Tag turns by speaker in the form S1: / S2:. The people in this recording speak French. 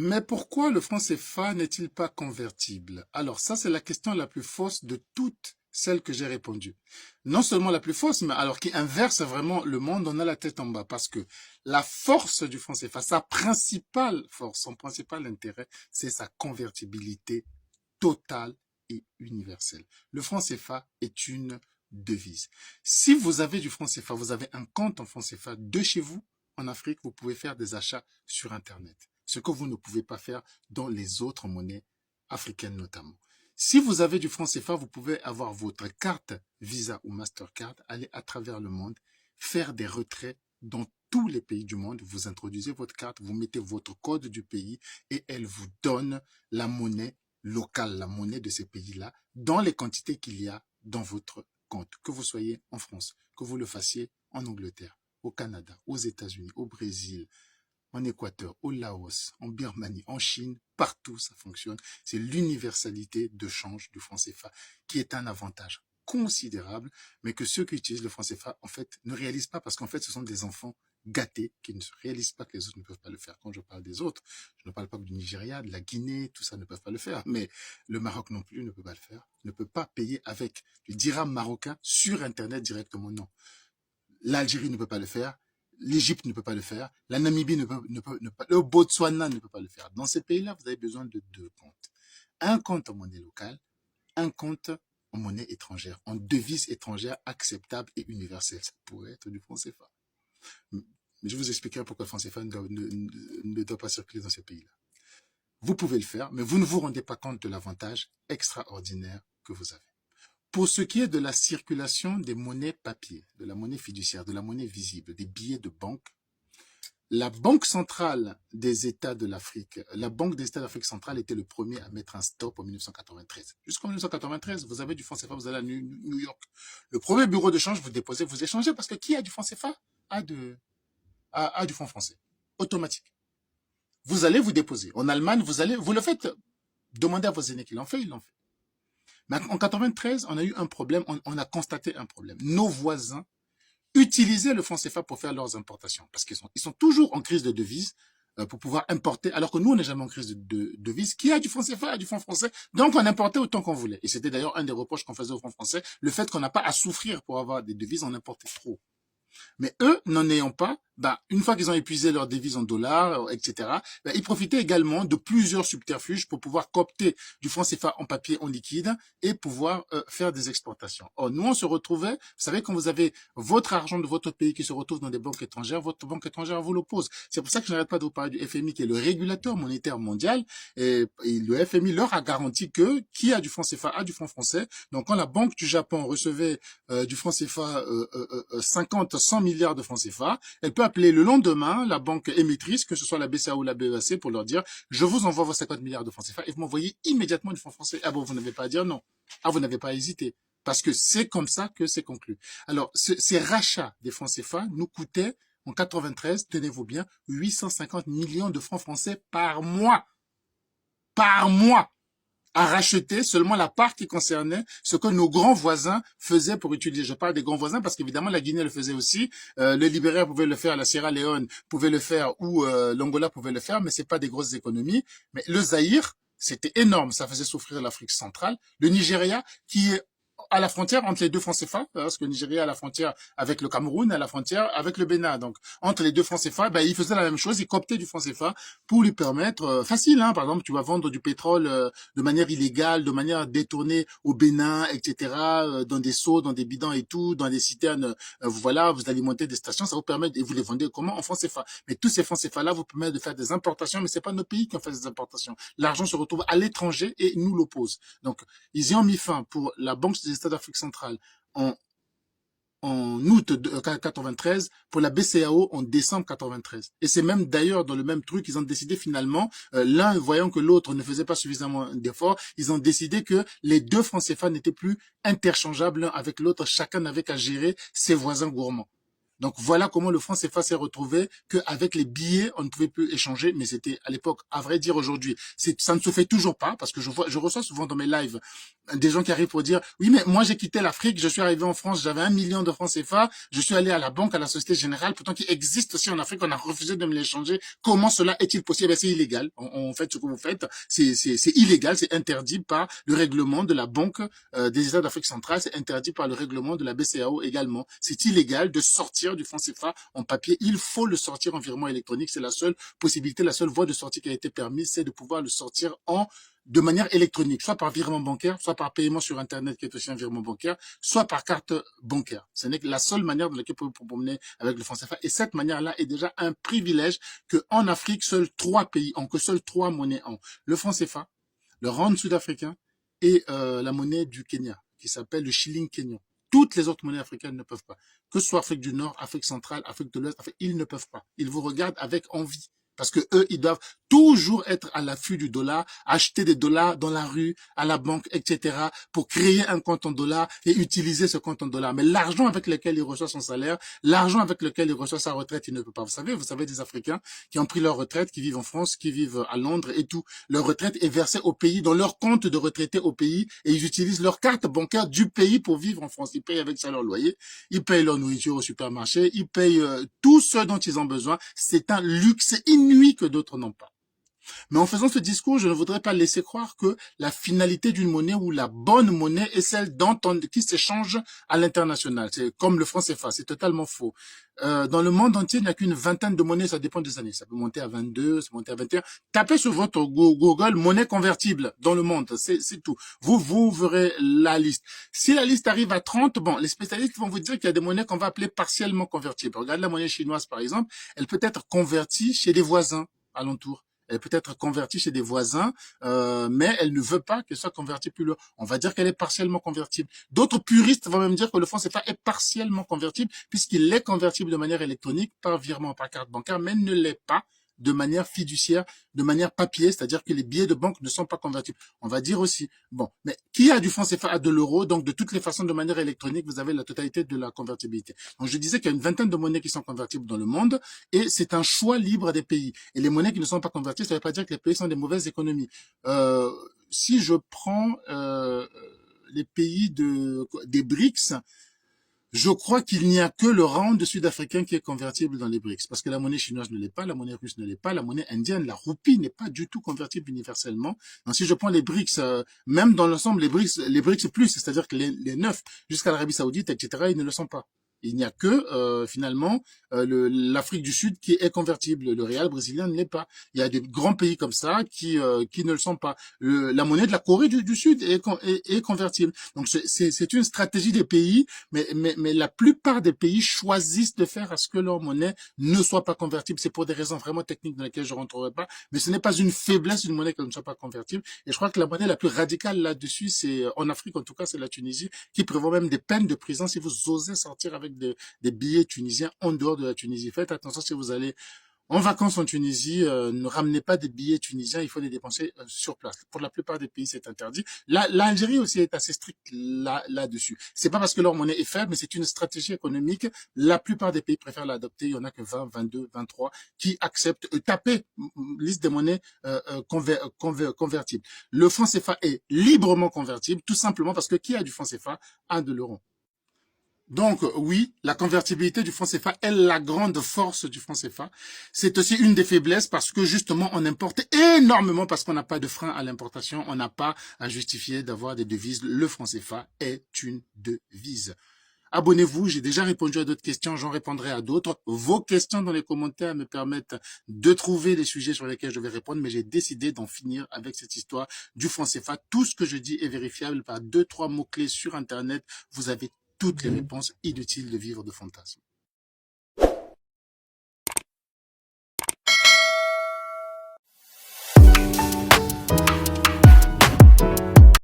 S1: Mais pourquoi le franc CFA n'est-il pas convertible? Alors ça, c'est la question la plus fausse de toutes celles que j'ai répondues. Non seulement la plus fausse, mais alors qui inverse vraiment le monde, on a la tête en bas. Parce que la force du franc CFA, sa principale force, son principal intérêt, c'est sa convertibilité totale et universelle. Le franc CFA est une devise. Si vous avez du franc CFA, vous avez un compte en franc CFA de chez vous, en Afrique, vous pouvez faire des achats sur Internet. Ce que vous ne pouvez pas faire dans les autres monnaies africaines notamment. Si vous avez du franc CFA, vous pouvez avoir votre carte Visa ou Mastercard, aller à travers le monde, faire des retraits dans tous les pays du monde. Vous introduisez votre carte, vous mettez votre code du pays et elle vous donne la monnaie locale, la monnaie de ces pays-là, dans les quantités qu'il y a dans votre compte. Que vous soyez en France, que vous le fassiez en Angleterre, au Canada, aux États-Unis, au Brésil, en Équateur, au Laos, en Birmanie, en Chine, partout ça fonctionne. C'est l'universalité de change du franc CFA qui est un avantage considérable, mais que ceux qui utilisent le franc CFA, en fait, ne réalisent pas parce qu'en fait, ce sont des enfants gâtés qui ne réalisent pas que les autres ne peuvent pas le faire. Quand je parle des autres, je ne parle pas du Nigeria, de la Guinée, tout ça ne peuvent pas le faire, mais le Maroc non plus ne peut pas le faire, ne peut pas payer avec du dirham marocain sur Internet directement, non. L'Algérie ne peut pas le faire, l'Égypte ne peut pas le faire, la Namibie ne peut, le Botswana ne peut pas le faire. Dans ces pays-là, vous avez besoin de deux comptes. Un compte en monnaie locale, un compte en monnaie étrangère, en devise étrangère acceptable et universelle. Ça pourrait être du franc CFA. Mais je vous expliquerai pourquoi le franc CFA ne doit pas circuler dans ces pays-là. Vous pouvez le faire, mais vous ne vous rendez pas compte de l'avantage extraordinaire que vous avez. Pour ce qui est de la circulation des monnaies papier, de la monnaie fiduciaire, de la monnaie visible, des billets de banque, la Banque centrale des États de l'Afrique, la Banque des États d'Afrique centrale était le premier à mettre un stop en 1993. Jusqu'en 1993, vous avez du franc CFA, vous allez à New York. Le premier bureau de change, vous déposez, vous échangez, parce que qui a du franc CFA a du franc français. Automatique. Vous allez vous déposer. En Allemagne, vous le faites. Demandez à vos aînés qui l'ont fait, ils l'ont fait. Mais en 93, on a eu un problème, on a constaté un problème. Nos voisins utilisaient le franc CFA pour faire leurs importations, parce ils sont toujours en crise de devise pour pouvoir importer, alors que nous, on n'est jamais en crise de devise. Qui a du franc CFA a du franc français, donc on importait autant qu'on voulait. Et c'était d'ailleurs un des reproches qu'on faisait au franc français, le fait qu'on n'a pas à souffrir pour avoir des devises, on importait trop. Mais eux, n'en ayant pas, une fois qu'ils ont épuisé leurs devises en dollars, etc., ils profitaient également de plusieurs subterfuges pour pouvoir coopter du franc CFA en papier, en liquide, et pouvoir faire des exportations. Or, nous, on se retrouvait, vous savez, quand vous avez votre argent de votre pays qui se retrouve dans des banques étrangères, votre banque étrangère vous l'oppose. C'est pour ça que je n'arrête pas de vous parler du FMI, qui est le régulateur monétaire mondial, et le FMI leur a garanti que qui a du franc CFA a du franc français. Donc, quand la Banque du Japon recevait du franc CFA 50, 100 milliards de francs CFA, elle peut appeler le lendemain la banque émettrice, que ce soit la BCA ou la BEAC, pour leur dire « Je vous envoie vos 50 milliards de francs CFA et vous m'envoyez immédiatement du franc français. » Ah bon, vous n'avez pas à dire non. Ah, vous n'avez pas à hésiter. Parce que c'est comme ça que c'est conclu. Alors, ces rachats des francs CFA nous coûtaient, en 93, tenez-vous bien, 850 millions de francs français par mois. Par mois, à racheter seulement la part qui concernait ce que nos grands voisins faisaient pour utiliser. Je parle des grands voisins parce qu'évidemment la Guinée le faisait aussi, le Libéria pouvait le faire, la Sierra Leone pouvait le faire ou l'Angola pouvait le faire, mais c'est pas des grosses économies. Mais le Zaïre, c'était énorme, ça faisait souffrir l'Afrique centrale. Le Nigeria, qui est à la frontière entre les deux francs CFA, parce que le Nigeria a la frontière avec le Cameroun, à la frontière avec le Bénin. Donc, entre les deux francs CFA, il faisait la même chose, il cooptait du franc CFA pour lui permettre, facile, hein, par exemple, tu vas vendre du pétrole de manière illégale, de manière détournée au Bénin, etc., dans des seaux, dans des bidons et tout, dans des citernes, voilà, vous alimentez des stations, ça vous permet, et vous les vendez comment? En francs CFA. Mais tous ces francs CFA-là vous permettent de faire des importations, mais c'est pas nos pays qui ont fait des importations. L'argent se retrouve à l'étranger et nous l'oppose. Donc, ils y ont mis fin pour la Banque des États d'Afrique centrale en août 93, pour la BCAO en décembre 93. Et c'est même d'ailleurs dans le même truc, ils ont décidé finalement, l'un voyant que l'autre ne faisait pas suffisamment d'efforts, ils ont décidé que les deux francs CFA n'étaient plus interchangeables l'un avec l'autre, chacun n'avait qu'à gérer ses voisins gourmands. Donc voilà comment le franc CFA s'est retrouvé qu'avec les billets, on ne pouvait plus échanger, mais c'était à l'époque, à vrai dire aujourd'hui, ça ne se fait toujours pas, parce que je reçois souvent dans mes lives des gens qui arrivent pour dire, oui, mais moi j'ai quitté l'Afrique, je suis arrivé en France, j'avais 1 million de francs CFA, je suis allé à la banque, à la Société Générale, pourtant qui existe aussi en Afrique, on a refusé de me l'échanger. Comment cela est-il possible? Ben, c'est illégal. En fait, ce que vous faites, c'est illégal, c'est interdit par le règlement de la Banque des États d'Afrique centrale, c'est interdit par le règlement de la BCEAO également. C'est illégal de sortir du franc CFA en papier. Il faut le sortir en virement électronique. C'est la seule possibilité, la seule voie de sortie qui a été permise, c'est de pouvoir le sortir de manière électronique, soit par virement bancaire, soit par paiement sur Internet, qui est aussi un virement bancaire, soit par carte bancaire. Ce n'est que la seule manière dans laquelle vous pouvez promener avec le franc CFA. Et cette manière-là est déjà un privilège qu'en Afrique, seuls 3 pays ont, que seuls 3 monnaies ont. Le franc CFA, le rand sud-africain et la monnaie du Kenya, qui s'appelle le shilling kenyan. Toutes les autres monnaies africaines ne peuvent pas. Que ce soit Afrique du Nord, Afrique centrale, Afrique de l'Ouest, ils ne peuvent pas. Ils vous regardent avec envie. Parce que eux, ils doivent toujours être à l'affût du dollar, acheter des dollars dans la rue, à la banque, etc., pour créer un compte en dollars et utiliser ce compte en dollars. Mais l'argent avec lequel il reçoit son salaire, l'argent avec lequel il reçoit sa retraite, il ne peut pas. Vous savez des Africains qui ont pris leur retraite, qui vivent en France, qui vivent à Londres et tout. Leur retraite est versée au pays, dans leur compte de retraité au pays, et ils utilisent leur carte bancaire du pays pour vivre en France. Ils payent avec ça leur loyer, ils payent leur nourriture au supermarché, ils payent tout ce dont ils ont besoin. C'est un luxe inouï que d'autres n'ont pas. Mais en faisant ce discours, je ne voudrais pas laisser croire que la finalité d'une monnaie ou la bonne monnaie est celle qui s'échange à l'international. C'est comme le franc CFA, c'est totalement faux. Dans le monde entier, il n'y a qu'une vingtaine de monnaies, ça dépend des années. Ça peut monter à 22, ça peut monter à 21. Tapez sur votre Google monnaie convertible dans le monde, c'est tout. Vous verrez la liste. Si la liste arrive à 30, bon, les spécialistes vont vous dire qu'il y a des monnaies qu'on va appeler partiellement convertibles. Regardez la monnaie chinoise, par exemple, elle peut être convertie chez des voisins alentours. Elle peut être convertie chez des voisins, mais elle ne veut pas qu'elle soit convertie plus loin. On va dire qu'elle est partiellement convertible. D'autres puristes vont même dire que le franc CFA est partiellement convertible, puisqu'il est convertible de manière électronique, par virement, par carte bancaire, mais ne l'est pas de manière fiduciaire, de manière papier, c'est-à-dire que les billets de banque ne sont pas convertibles. On va dire aussi, bon, mais qui a du franc CFA a de l'euro, donc de toutes les façons, de manière électronique, vous avez la totalité de la convertibilité. Donc je disais qu'il y a une vingtaine de monnaies qui sont convertibles dans le monde, et c'est un choix libre des pays. Et les monnaies qui ne sont pas convertibles, ça ne veut pas dire que les pays sont des mauvaises économies. Si je prends les pays des BRICS, je crois qu'il n'y a que le rand sud-africain qui est convertible dans les BRICS, parce que la monnaie chinoise ne l'est pas, la monnaie russe ne l'est pas, la monnaie indienne, la roupie n'est pas du tout convertible universellement. Donc si je prends les BRICS, même dans l'ensemble, les BRICS plus, c'est-à-dire que les 9 jusqu'à l'Arabie Saoudite, etc., ils ne le sont pas. Il n'y a que finalement l'Afrique du Sud qui est convertible. Le réal brésilien ne l'est pas. Il y a des grands pays comme ça qui ne le sont pas. La monnaie de la Corée du Sud est convertible. Donc c'est une stratégie des pays, mais la plupart des pays choisissent de faire à ce que leur monnaie ne soit pas convertible. C'est pour des raisons vraiment techniques dans lesquelles je rentrerai pas. Mais ce n'est pas une faiblesse d'une monnaie qu'elle ne soit pas convertible. Et je crois que la monnaie la plus radicale là-dessus, c'est en Afrique en tout cas, c'est la Tunisie, qui prévoit même des peines de prison si vous osez sortir avec des billets tunisiens en dehors de la Tunisie. Faites attention si vous allez en vacances en Tunisie, ne ramenez pas des billets tunisiens, il faut les dépenser sur place. Pour la plupart des pays, c'est interdit. L'Algérie aussi est assez stricte là-dessus. C'est pas parce que leur monnaie est faible, mais c'est une stratégie économique. La plupart des pays préfèrent l'adopter. Il y en a que 20, 22, 23 qui acceptent. Tapez liste des monnaies convertibles. Le franc CFA est librement convertible, tout simplement parce que qui a du franc CFA a de l'euro. Donc oui, la convertibilité du franc CFA est la grande force du franc CFA. C'est aussi une des faiblesses parce que justement on importe énormément parce qu'on n'a pas de frein à l'importation, on n'a pas à justifier d'avoir des devises. Le franc CFA est une devise. Abonnez-vous, j'ai déjà répondu à d'autres questions, j'en répondrai à d'autres. Vos questions dans les commentaires me permettent de trouver les sujets sur lesquels je vais répondre, mais j'ai décidé d'en finir avec cette histoire du franc CFA. Tout ce que je dis est vérifiable par 2-3 mots-clés sur Internet. Vous avez toutes les réponses. Inutiles de vivre de fantasmes.